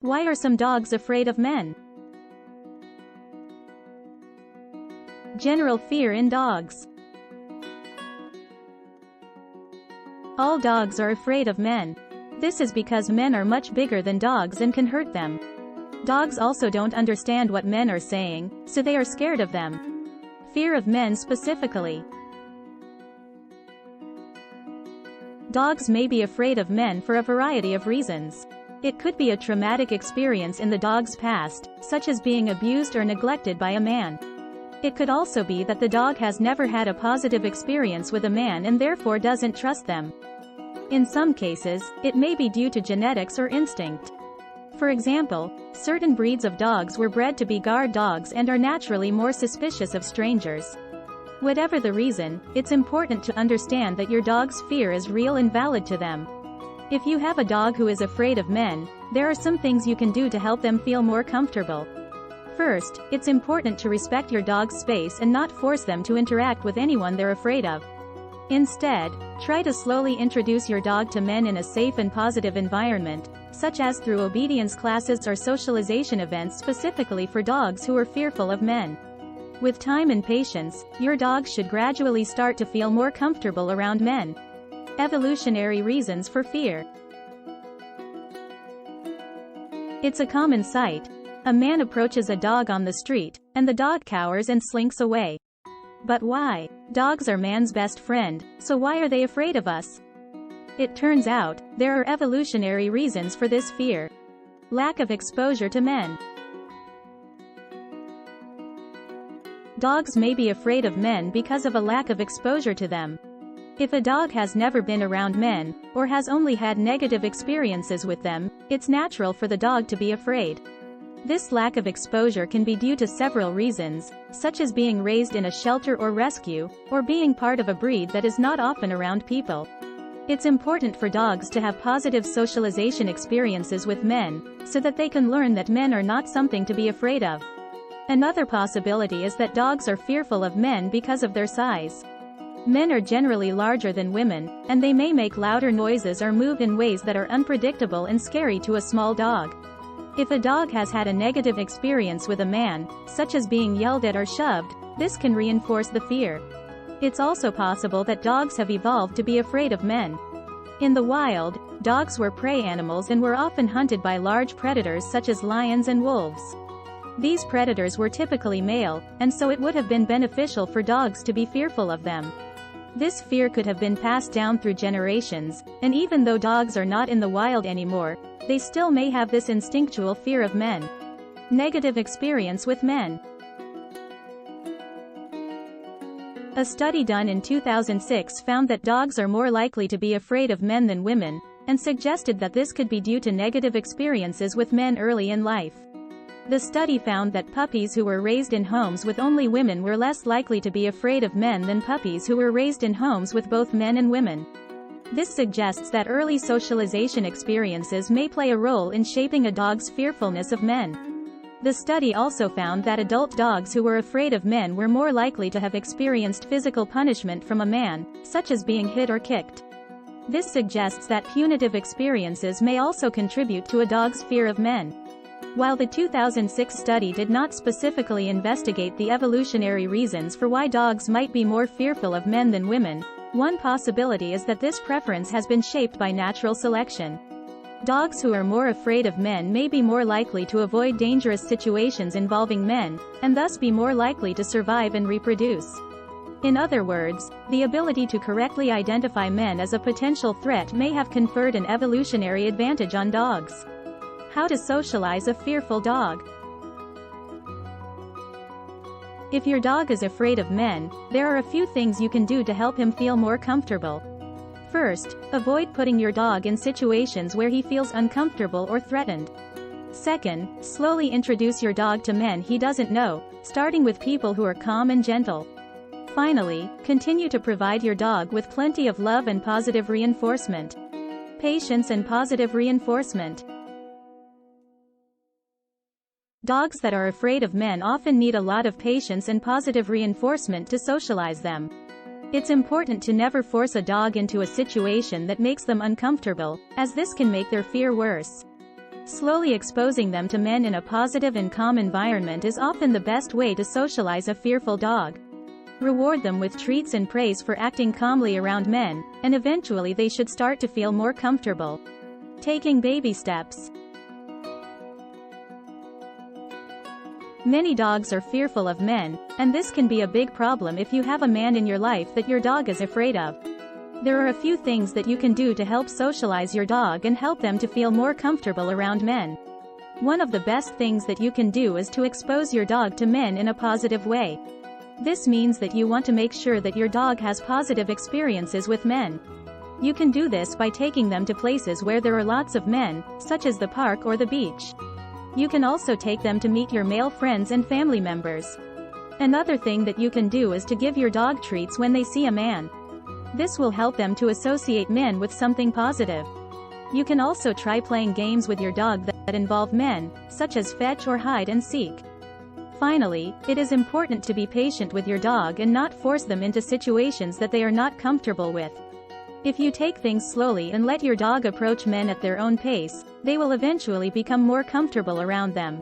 Why are some dogs afraid of men? General fear in dogs. All dogs are afraid of men. This is because men are much bigger than dogs and can hurt them. Dogs also don't understand what men are saying, so they are scared of them. Fear of men specifically. Dogs may be afraid of men for a variety of reasons. It could be a traumatic experience in the dog's past, such as being abused or neglected by a man. It could also be that the dog has never had a positive experience with a man and therefore doesn't trust them. In some cases, it may be due to genetics or instinct. For example, certain breeds of dogs were bred to be guard dogs and are naturally more suspicious of strangers. Whatever the reason, it's important to understand that your dog's fear is real and valid to them. If you have a dog who is afraid of men, there are some things you can do to help them feel more comfortable. First, it's important to respect your dog's space and not force them to interact with anyone they're afraid of. Instead, try to slowly introduce your dog to men in a safe and positive environment, such as through obedience classes or socialization events specifically for dogs who are fearful of men. With time and patience, your dog should gradually start to feel more comfortable around men. Evolutionary reasons for fear. It's a common sight. A man approaches a dog on the street, and the dog cowers and slinks away. But why? Dogs are man's best friend, so why are they afraid of us? It turns out, there are evolutionary reasons for this fear. Lack of exposure to men. Dogs may be afraid of men because of a lack of exposure to them. If a dog has never been around men, or has only had negative experiences with them, it's natural for the dog to be afraid. This lack of exposure can be due to several reasons, such as being raised in a shelter or rescue, or being part of a breed that is not often around people. It's important for dogs to have positive socialization experiences with men, so that they can learn that men are not something to be afraid of. Another possibility is that dogs are fearful of men because of their size. Men are generally larger than women, and they may make louder noises or move in ways that are unpredictable and scary to a small dog. If a dog has had a negative experience with a man, such as being yelled at or shoved, this can reinforce the fear. It's also possible that dogs have evolved to be afraid of men. In the wild, dogs were prey animals and were often hunted by large predators such as lions and wolves. These predators were typically male, and so it would have been beneficial for dogs to be fearful of them. This fear could have been passed down through generations, and even though dogs are not in the wild anymore, they still may have this instinctual fear of men. Negative experience with men. A study done in 2006 found that dogs are more likely to be afraid of men than women, and suggested that this could be due to negative experiences with men early in life. The study found that puppies who were raised in homes with only women were less likely to be afraid of men than puppies who were raised in homes with both men and women. This suggests that early socialization experiences may play a role in shaping a dog's fearfulness of men. The study also found that adult dogs who were afraid of men were more likely to have experienced physical punishment from a man, such as being hit or kicked. This suggests that punitive experiences may also contribute to a dog's fear of men. While the 2006 study did not specifically investigate the evolutionary reasons for why dogs might be more fearful of men than women, one possibility is that this preference has been shaped by natural selection. Dogs who are more afraid of men may be more likely to avoid dangerous situations involving men, and thus be more likely to survive and reproduce. In other words, the ability to correctly identify men as a potential threat may have conferred an evolutionary advantage on dogs. How to socialize a fearful dog. If your dog is afraid of men, there are a few things you can do to help him feel more comfortable. First, avoid putting your dog in situations where he feels uncomfortable or threatened. Second, slowly introduce your dog to men he doesn't know, starting with people who are calm and gentle. Finally, continue to provide your dog with plenty of love and positive reinforcement. Patience and positive reinforcement. Dogs that are afraid of men often need a lot of patience and positive reinforcement to socialize them. It's important to never force a dog into a situation that makes them uncomfortable, as this can make their fear worse. Slowly exposing them to men in a positive and calm environment is often the best way to socialize a fearful dog. Reward them with treats and praise for acting calmly around men, and eventually they should start to feel more comfortable. Taking baby steps. Many dogs are fearful of men, and this can be a big problem if you have a man in your life that your dog is afraid of. There are a few things that you can do to help socialize your dog and help them to feel more comfortable around men. One of the best things that you can do is to expose your dog to men in a positive way. This means that you want to make sure that your dog has positive experiences with men. You can do this by taking them to places where there are lots of men, such as the park or the beach. You can also take them to meet your male friends and family members. Another thing that you can do is to give your dog treats when they see a man. This will help them to associate men with something positive. You can also try playing games with your dog that involve men, such as fetch or hide and seek. Finally, it is important to be patient with your dog and not force them into situations that they are not comfortable with. If you take things slowly and let your dog approach men at their own pace, they will eventually become more comfortable around them.